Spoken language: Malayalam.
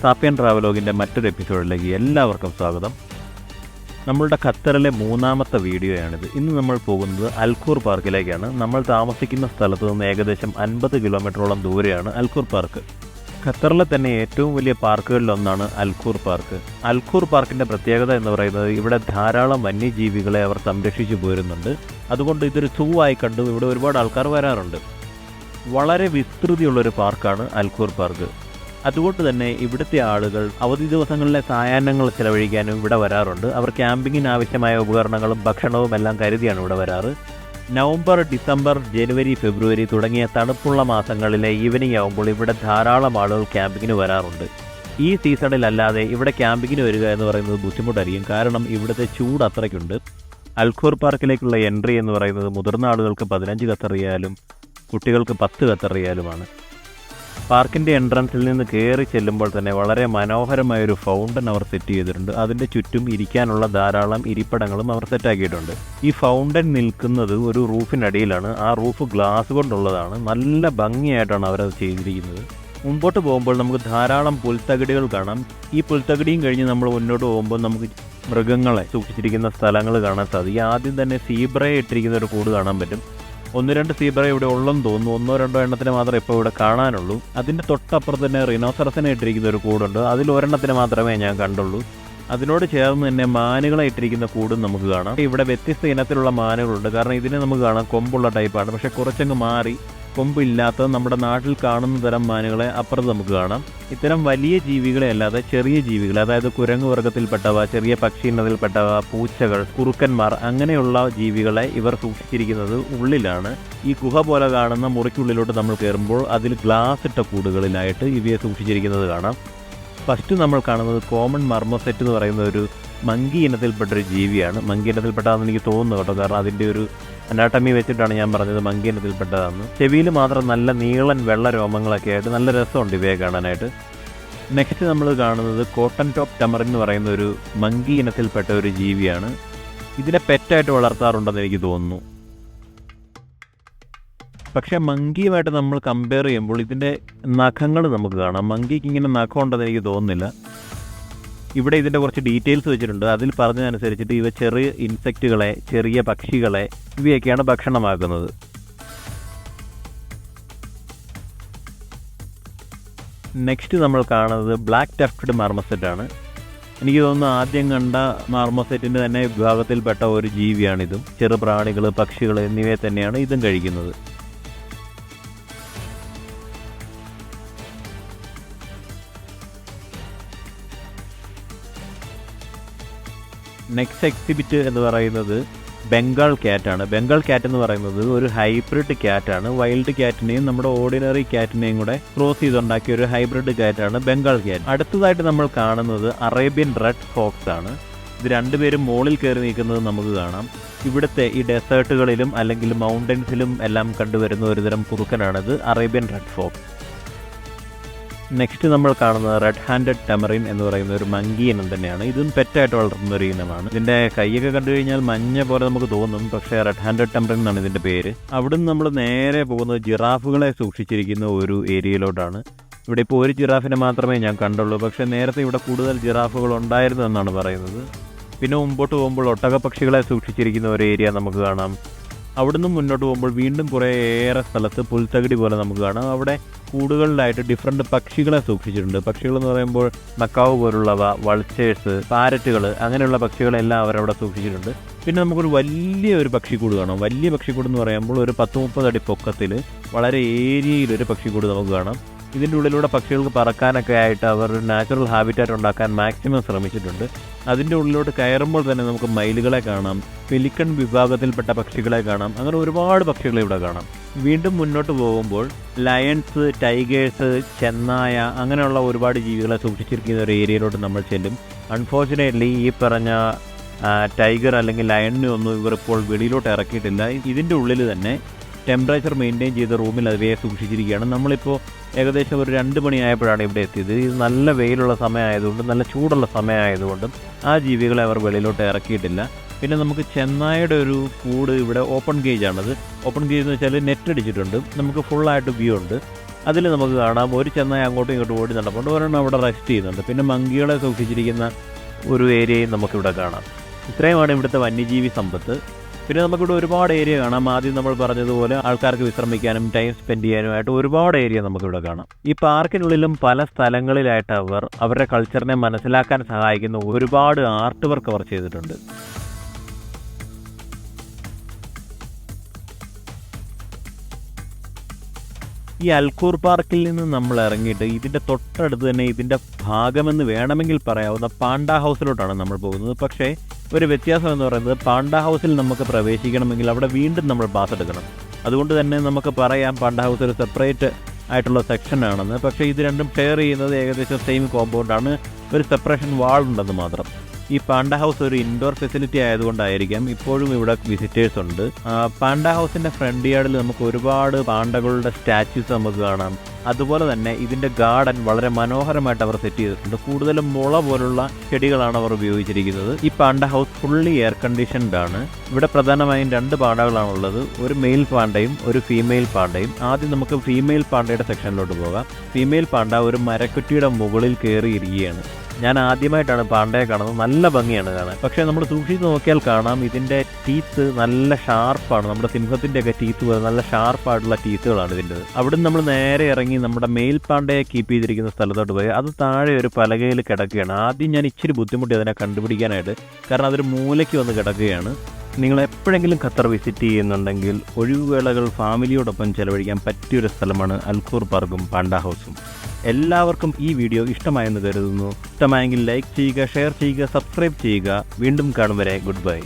സാപ്പിയൻ ട്രാവലോഗിൻ്റെ മറ്റൊരു എപ്പിസോഡിലേക്ക് എല്ലാവർക്കും സ്വാഗതം. നമ്മളുടെ ഖത്തറിലെ മൂന്നാമത്തെ വീഡിയോയാണിത്. ഇന്ന് നമ്മൾ പോകുന്നത് അൽഖൂർ പാർക്കിലേക്കാണ്. നമ്മൾ താമസിക്കുന്ന സ്ഥലത്ത് നിന്ന് ഏകദേശം 50 കിലോമീറ്ററോളം ദൂരെയാണ് അൽഖൂർ പാർക്ക്. ഖത്തറിലെ തന്നെ ഏറ്റവും വലിയ പാർക്കുകളിലൊന്നാണ് അൽഖൂർ പാർക്ക്. അൽഖൂർ പാർക്കിൻ്റെ പ്രത്യേകത എന്ന് പറയുന്നത് ഇവിടെ ധാരാളം വന്യജീവികളെ അവർ സംരക്ഷിച്ചു പോരുന്നുണ്ട്. അതുകൊണ്ട് ഇതൊരു സൂ ആയി കണ്ടു ഇവിടെ ഒരുപാട് ആൾക്കാർ വരാറുണ്ട്. വളരെ വിസ്തൃതിയുള്ളൊരു പാർക്കാണ് അൽഖൂർ പാർക്ക്. അതുകൊണ്ട് തന്നെ ഇവിടുത്തെ ആളുകൾ അവധി ദിവസങ്ങളിലെ സായാഹ്നങ്ങൾ ചിലവഴിക്കാനും ഇവിടെ വരാറുണ്ട്. അവർ ക്യാമ്പിങ്ങിന് ആവശ്യമായ ഉപകരണങ്ങളും ഭക്ഷണവും എല്ലാം കരുതിയാണ് ഇവിടെ വരാറ്. നവംബർ, ഡിസംബർ, ജനുവരി, ഫെബ്രുവരി തുടങ്ങിയ തണുപ്പുള്ള മാസങ്ങളിലെ ഈവനിങ് ആകുമ്പോൾ ഇവിടെ ധാരാളം ആളുകൾ ക്യാമ്പിങ്ങിന് വരാറുണ്ട്. ഈ സീസണിലല്ലാതെ ഇവിടെ ക്യാമ്പിങ്ങിന് വരിക എന്ന് പറയുന്നത് ബുദ്ധിമുട്ടായിരിക്കും. കാരണം ഇവിടുത്തെ ചൂട് അത്രയ്ക്കുണ്ട്. അൽഖൂർ പാർക്കിലേക്കുള്ള എൻട്രി എന്ന് പറയുന്നത് മുതിർന്ന ആളുകൾക്ക് 15 ഖത്തർ റിയാലും കുട്ടികൾക്ക് 10 ഖത്തർ റിയാലുമാണ്. പാർക്കിൻ്റെ എൻട്രൻസിൽ നിന്ന് കയറി ചെല്ലുമ്പോൾ തന്നെ വളരെ മനോഹരമായൊരു ഫൗണ്ടൻ അവർ സെറ്റ് ചെയ്തിട്ടുണ്ട്. അതിൻ്റെ ചുറ്റും ഇരിക്കാനുള്ള ധാരാളം ഇരിപ്പിടങ്ങളും അവർ സെറ്റാക്കിയിട്ടുണ്ട്. ഈ ഫൗണ്ടൻ നിൽക്കുന്നത് ഒരു റൂഫിനടിയിലാണ്. ആ റൂഫ് ഗ്ലാസ് കൊണ്ടുള്ളതാണ്. നല്ല ഭംഗിയായിട്ടാണ് അവരത് ചെയ്തിരിക്കുന്നത്. മുമ്പോട്ട് പോകുമ്പോൾ നമുക്ക് ധാരാളം പുൽത്തകിടികൾ കാണാം. ഈ പുൽത്തകിടിയും കഴിഞ്ഞ് നമ്മൾ മുന്നോട്ട് പോകുമ്പോൾ നമുക്ക് മൃഗങ്ങളെ സൂക്ഷിച്ചിരിക്കുന്ന സ്ഥലങ്ങൾ കാണാൻ സാധിക്കും. ആദ്യം തന്നെ സീബ്രയെ ഇട്ടിരിക്കുന്ന ഒരു കൂട് കാണാൻ പറ്റും. 1-2 സീബ്ര ഇവിടെ ഉള്ളെന്ന് തോന്നുന്നു. 1-2 എണ്ണത്തിന് മാത്രമേ ഇപ്പോൾ ഇവിടെ കാണാനുള്ളൂ. അതിൻ്റെ തൊട്ടപ്പുറത്ത് തന്നെ റിനോസറസിനെ ഇട്ടിരിക്കുന്ന ഒരു കൂടുണ്ട്. അതിൽ ഒരെണ്ണത്തിന് മാത്രമേ ഞാൻ കണ്ടുള്ളൂ. അതിനോട് ചേർന്ന് തന്നെ മാനുകളെ ഇട്ടിരിക്കുന്ന കൂടും നമുക്ക് കാണാം. ഇവിടെ വ്യത്യസ്ത ഇനത്തിലുള്ള മാനുകളുണ്ട്. കാരണം ഇതിനെ നമുക്ക് കാണാം കൊമ്പുള്ള ടൈപ്പാണ്. പക്ഷേ കുറച്ചങ്ങ് മാറി കൊമ്പില്ലാത്ത നമ്മുടെ നാട്ടിൽ കാണുന്ന തരം മാനുകളെ അപ്പുറത്ത് നമുക്ക് കാണാം. ഇത്തരം വലിയ ജീവികളെ അല്ലാതെ ചെറിയ ജീവികൾ, അതായത് കുരങ്ങ് വർഗ്ഗത്തിൽപ്പെട്ടവ, ചെറിയ പക്ഷി ഇനത്തിൽപ്പെട്ടവ, പൂച്ചകൾ, കുറുക്കന്മാർ, അങ്ങനെയുള്ള ജീവികളെ ഇവർ സൂക്ഷിച്ചിരിക്കുന്നത് ഉള്ളിലാണ്. ഈ ഗുഹ പോലെ കാണുന്ന മുറിക്കുള്ളിലോട്ട് നമ്മൾ കയറുമ്പോൾ അതിൽ ഗ്ലാസ് ഇട്ട കൂടുകളിലായിട്ട് ഇവയെ സൂക്ഷിച്ചിരിക്കുന്നത് കാണാം. ഫസ്റ്റ് നമ്മൾ കാണുന്നത് കോമൺ മർമോസെറ്റ് എന്ന് പറയുന്ന ഒരു മങ്കി ഇനത്തിൽപ്പെട്ടൊരു ജീവിയാണ്. മങ്കി ഇനത്തിൽപ്പെട്ടതാണെന്ന് എനിക്ക് തോന്നുന്നു കേട്ടോ. കാരണം അതിൻ്റെ ഒരു അനാട്ടമി വെച്ചിട്ടാണ് ഞാൻ പറഞ്ഞത് മങ്കി ഇനത്തിൽപ്പെട്ടതാണെന്ന്. ചെവിയിൽ മാത്രം നല്ല നീളൻ വെള്ള രോമങ്ങളൊക്കെ ആയിട്ട് നല്ല രസമുണ്ട് ഇവയെ കാണാനായിട്ട്. നെക്സ്റ്റ് നമ്മൾ കാണുന്നത് കോട്ടൺ ടോപ്പ് ടമറിൻ എന്ന് പറയുന്ന ഒരു മങ്കി ഇനത്തിൽപ്പെട്ട ഒരു ജീവിയാണ്. ഇതിനെ പെറ്റായിട്ട് വളർത്താറുണ്ടെന്ന് എനിക്ക് തോന്നുന്നു. പക്ഷേ മങ്കിയുമായിട്ട് നമ്മൾ കമ്പയർ ചെയ്യുമ്പോൾ ഇതിൻ്റെ നഖങ്ങൾ നമുക്ക് കാണാം. മങ്കിക്ക് ഇങ്ങനെ നഖം ഉണ്ടെന്ന് എനിക്ക് തോന്നുന്നില്ല. ഇവിടെ ഇതിൻ്റെ കുറച്ച് ഡീറ്റെയിൽസ് വെച്ചിട്ടുണ്ട്. അതിൽ പറഞ്ഞതനുസരിച്ചിട്ട് ഇവ ചെറിയ ഇൻസെക്റ്റുകളെ, ചെറിയ പക്ഷികളെ, ഇവയൊക്കെയാണ് ഭക്ഷണമാക്കുന്നത്. നെക്സ്റ്റ് നമ്മൾ കാണുന്നത് ബ്ലാക്ക് ടഫ്ഡ് മാർമോസെറ്റാണ്. എനിക്ക് തോന്നുന്നു ആദ്യം കണ്ട മാർമോസെറ്റിൻ്റെ തന്നെ വിഭാഗത്തിൽപ്പെട്ട ഒരു ജീവിയാണിതും. ചെറു പ്രാണികൾ, പക്ഷികൾ എന്നിവയെ തന്നെയാണ് ഇതും കഴിക്കുന്നത്. നെക്സ്റ്റ് എക്സിബിറ്റ് എന്ന് പറയുന്നത് ബംഗാൾ ക്യാറ്റാണ്. ബംഗാൾ ക്യാറ്റ് എന്ന് പറയുന്നത് ഒരു ഹൈബ്രിഡ് ക്യാറ്റാണ്. വൈൽഡ് ക്യാറ്റിനെയും നമ്മുടെ ഓർഡിനറി ക്യാറ്റിനെയും കൂടെ ക്രോസ് ചെയ്തുണ്ടാക്കിയ ഒരു ഹൈബ്രിഡ് ക്യാറ്റാണ് ബംഗാൾ ക്യാറ്റ്. അടുത്തതായിട്ട് നമ്മൾ കാണുന്നത് അറേബ്യൻ റെഡ് ഫോക്സ് ആണ്. ഇത് രണ്ടുപേരും മുകളിൽ കയറി നിൽക്കുന്നത് നമുക്ക് കാണാം. ഇവിടുത്തെ ഈ ഡെസേർട്ടുകളിലും അല്ലെങ്കിൽ മൗണ്ടൻസിലും എല്ലാം കണ്ടുവരുന്ന ഒരുതരം കുറുക്കനാണിത്, അറേബ്യൻ റെഡ് ഫോക്സ്. നെക്സ്റ്റ് നമ്മൾ കാണുന്നത് റെഡ് ഹാൻഡഡ് ടമറിൻ എന്ന് പറയുന്ന ഒരു മങ്കി ഇനം തന്നെയാണ്. ഇതും പെറ്റായിട്ട് വളർത്തുന്ന ഒരു ഇനമാണ്. ഇതിൻ്റെ കൈയൊക്കെ കണ്ടു കഴിഞ്ഞാൽ മഞ്ഞ പോലെ നമുക്ക് തോന്നും. പക്ഷേ റെഡ് ഹാൻഡഡ് ടമറിൻ എന്നാണ് ഇതിൻ്റെ പേര്. അവിടുന്ന് നമ്മൾ നേരെ പോകുന്നത് ജിറാഫുകളെ സൂക്ഷിച്ചിരിക്കുന്ന ഒരു ഏരിയയിലോട്ടാണ്. ഇവിടെ ഇപ്പോൾ ഒരു ജിറാഫിനെ മാത്രമേ ഞാൻ കണ്ടുള്ളൂ. പക്ഷേ നേരത്തെ ഇവിടെ കൂടുതൽ ജിറാഫുകൾ ഉണ്ടായിരുന്നു എന്നാണ് പറയുന്നത്. പിന്നെ മുമ്പോട്ട് പോകുമ്പോൾ ഒട്ടകപ്പക്ഷികളെ സൂക്ഷിച്ചിരിക്കുന്ന ഒരു ഏരിയ നമുക്ക് കാണാം. അവിടുന്ന് മുന്നോട്ട് പോകുമ്പോൾ വീണ്ടും കുറേയേറെ സ്ഥലത്ത് പുൽത്തകിടി പോലെ നമുക്ക് കാണാം. അവിടെ കൂടുകളിലായിട്ട് ഡിഫറെൻറ്റ് പക്ഷികളെ സൂക്ഷിച്ചിട്ടുണ്ട്. പക്ഷികളെന്ന് പറയുമ്പോൾ മക്കാവ് പോലുള്ളവ, വൾച്ചേഴ്സ്, പാരറ്റുകൾ, അങ്ങനെയുള്ള പക്ഷികളെല്ലാം അവരവിടെ സൂക്ഷിച്ചിട്ടുണ്ട്. പിന്നെ നമുക്കൊരു വലിയൊരു പക്ഷിക്കൂട് കാണാം. വലിയ പക്ഷിക്കൂട് എന്ന് പറയുമ്പോൾ ഒരു 10-30 അടി പൊക്കത്തിൽ വളരെ ഏരിയയിലൊരു പക്ഷിക്കൂട് നമുക്ക് കാണാം. ഇതിൻ്റെ ഉള്ളിലൂടെ പക്ഷികൾക്ക് പറക്കാനൊക്കെ ആയിട്ട് അവർ നാച്ചുറൽ ഹാബിറ്റാറ്റ് ഉണ്ടാക്കാൻ മാക്സിമം ശ്രമിച്ചിട്ടുണ്ട്. അതിൻ്റെ ഉള്ളിലോട്ട് കയറുമ്പോൾ തന്നെ നമുക്ക് മയിലുകളെ കാണാം, പെലിക്കൺ വിഭാഗത്തിൽപ്പെട്ട പക്ഷികളെ കാണാം. അങ്ങനെ ഒരുപാട് പക്ഷികളെ ഇവിടെ കാണാം. വീണ്ടും മുന്നോട്ട് പോകുമ്പോൾ ലയൺസ്, ടൈഗേഴ്സ്, ചെന്നായ, അങ്ങനെയുള്ള ഒരുപാട് ജീവികളെ സൂക്ഷിച്ചിരിക്കുന്ന ഒരു ഏരിയയിലോട്ട് നമ്മൾ ചെല്ലും. അൺഫോർച്ചുനേറ്റ്ലി ഈ പറഞ്ഞ ടൈഗർ അല്ലെങ്കിൽ ലയണിനെ ഒന്നും ഇവർ ഇപ്പോൾ വെളിയിലോട്ട് ഇറക്കിയിട്ടില്ല. ഇതിൻ്റെ ഉള്ളിൽ തന്നെ ടെമ്പറേച്ചർ മെയിൻറ്റെയിൻ ചെയ്ത റൂമിൽ അവയെ സൂക്ഷിച്ചിരിക്കുകയാണ്. നമ്മളിപ്പോൾ ഏകദേശം ഒരു 2 മണിയായപ്പോഴാണ് ഇവിടെ എത്തിയത്. ഇത് നല്ല വെയിലുള്ള സമയമായതുകൊണ്ടും നല്ല ചൂടുള്ള സമയമായതുകൊണ്ടും ആ ജീവികളെ അവർ വെളിയിലോട്ട് ഇറക്കിയിട്ടില്ല. പിന്നെ നമുക്ക് ചെന്നായുടെ ഒരു കൂട് ഇവിടെ ഓപ്പൺ ഗേജ് ആണത്. ഓപ്പൺ ഗേജ് എന്ന് വെച്ചാൽ നെറ്റ് അടിച്ചിട്ടുണ്ട്, നമുക്ക് ഫുള്ളായിട്ട് വ്യൂ ഉണ്ട്. അതിൽ നമുക്ക് കാണാം ഒരു ചെന്നായി അങ്ങോട്ടും ഇങ്ങോട്ടും ഓടി നടപ്പുണ്ട്, ഒരെണ്ണം അവിടെ റെസ്റ്റ് ചെയ്യുന്നുണ്ട്. പിന്നെ മങ്കികളെ സൂക്ഷിച്ചിരിക്കുന്ന ഒരു ഏരിയയും നമുക്കിവിടെ കാണാം. ഇത്രയുമാണ് ഇവിടുത്തെ വന്യജീവി സമ്പത്ത്. പിന്നെ നമുക്കിവിടെ ഒരുപാട് ഏരിയ കാണാം. ആദ്യം നമ്മൾ പറഞ്ഞതുപോലെ ആൾക്കാർക്ക് വിശ്രമിക്കാനും ടൈം സ്പെൻഡ് ചെയ്യാനുമായിട്ട് ഒരുപാട് ഏരിയ നമുക്കിവിടെ കാണാം. ഈ പാർക്കിനുള്ളിലും പല സ്ഥലങ്ങളിലായിട്ട് അവരുടെ കൾച്ചറിനെ മനസ്സിലാക്കാൻ സഹായിക്കുന്ന ഒരുപാട് ആർട്ട് വർക്ക് അവർ ചെയ്തിട്ടുണ്ട്. ഈ അൽഖൂർ പാർക്കിൽ നിന്ന് നമ്മൾ ഇറങ്ങിയിട്ട് ഇതിൻ്റെ തൊട്ടടുത്ത് തന്നെ ഇതിൻ്റെ ഭാഗമെന്ന് വേണമെങ്കിൽ പറയാവുന്ന പാണ്ട ഹൗസിലോട്ടാണ് നമ്മൾ പോകുന്നത്. പക്ഷേ ഒരു വ്യത്യാസം എന്ന് പറയുന്നത് പാണ്ട ഹൗസിൽ നമുക്ക് പ്രവേശിക്കണമെങ്കിൽ അവിടെ വീണ്ടും നമ്മൾ പാസ് എടുക്കണം. അതുകൊണ്ട് തന്നെ നമുക്ക് പറയാം പാണ്ട ഹൗസ് ഒരു സെപ്പറേറ്റ് ആയിട്ടുള്ള സെക്ഷനാണെന്ന്. പക്ഷേ ഇത് രണ്ടും ഷെയർ ചെയ്യുന്നത് ഏകദേശം സെയിം കോമ്പൗണ്ടാണ്, ഒരു സെപ്പറേഷൻ വാൾ ഉണ്ടെന്ന് മാത്രം. ഈ പാണ്ട ഹൗസ് ഒരു ഇൻഡോർ ഫെസിലിറ്റി ആയതുകൊണ്ടായിരിക്കാം ഇപ്പോഴും ഇവിടെ വിസിറ്റേഴ്സ് ഉണ്ട്. പാണ്ട ഹൗസിൻ്റെ ഫ്രണ്ട് യാർഡിൽ നമുക്ക് ഒരുപാട് പാണ്ടകളുടെ സ്റ്റാച്യൂസ് നമുക്ക് കാണാം. അതുപോലെ തന്നെ ഇതിൻ്റെ ഗാർഡൻ വളരെ മനോഹരമായിട്ട് അവർ സെറ്റ് ചെയ്തിട്ടുണ്ട്. കൂടുതലും മുള പോലുള്ള ചെടികളാണ് അവർ ഉപയോഗിച്ചിരിക്കുന്നത്. ഈ Panda house fully air conditioned ആണ്. ഇവിടെ പ്രധാനമായും 2 പാണ്ടകളാണുള്ളത്, ഒരു മെയിൽ പാണ്ടയും ഒരു ഫീമെയിൽ പാണ്ടയും. ആദ്യം നമുക്ക് ഫീമെയിൽ പാണ്ടയുടെ സെക്ഷനിലോട്ട് പോകാം. ഫീമെയിൽ പാണ്ട ഒരു മരക്കുറ്റിയുടെ മുകളിൽ കയറിയിരിക്കുകയാണ്. ഞാൻ ആദ്യമായിട്ടാണ് പാണ്ടയെ കാണുന്നത്. നല്ല ഭംഗിയാണ് കാണാൻ. പക്ഷേ നമ്മൾ സൂക്ഷിച്ച് നോക്കിയാൽ കാണാം ഇതിൻ്റെ ടീത്ത് നല്ല ഷാർപ്പാണ്. നമ്മുടെ സിംഹത്തിൻ്റെയൊക്കെ ടീത്ത് പോലെ നല്ല ഷാർപ്പായിട്ടുള്ള ടീത്തുകളാണ് ഇതിൻ്റെ. അവിടുന്ന് നമ്മൾ നേരെ ഇറങ്ങി നമ്മുടെ മെയിൽ പാണ്ടയെ കീപ്പ് ചെയ്തിരിക്കുന്ന സ്ഥലത്തോട്ട് പോയി അത് താഴെ ഒരു പലകയിൽ കിടക്കുകയാണ്. ആദ്യം ഞാൻ ഇച്ചിരി ബുദ്ധിമുട്ടി അതിനെ കണ്ടുപിടിക്കാനായിട്ട്, കാരണം അതൊരു മൂലയ്ക്ക് വന്ന് കിടക്കുകയാണ്. നിങ്ങൾ എപ്പോഴെങ്കിലും ഖത്തർ വിസിറ്റ് ചെയ്യുന്നുണ്ടെങ്കിൽ ഒഴിവുവേളകൾ ഫാമിലിയോടൊപ്പം ചെലവഴിക്കാൻ പറ്റിയൊരു സ്ഥലമാണ് അൽഖൂർ പാർക്കും പാണ്ട ഹൗസും. എല്ലാവർക്കും ഈ വീഡിയോ ഇഷ്ടമായെന്ന് കരുതുന്നു. ഇഷ്ടമായെങ്കിൽ ലൈക്ക് ചെയ്യുക, ഷെയർ ചെയ്യുക, സബ്സ്ക്രൈബ് ചെയ്യുക. വീണ്ടും കാണും വരെ ഗുഡ് ബൈ.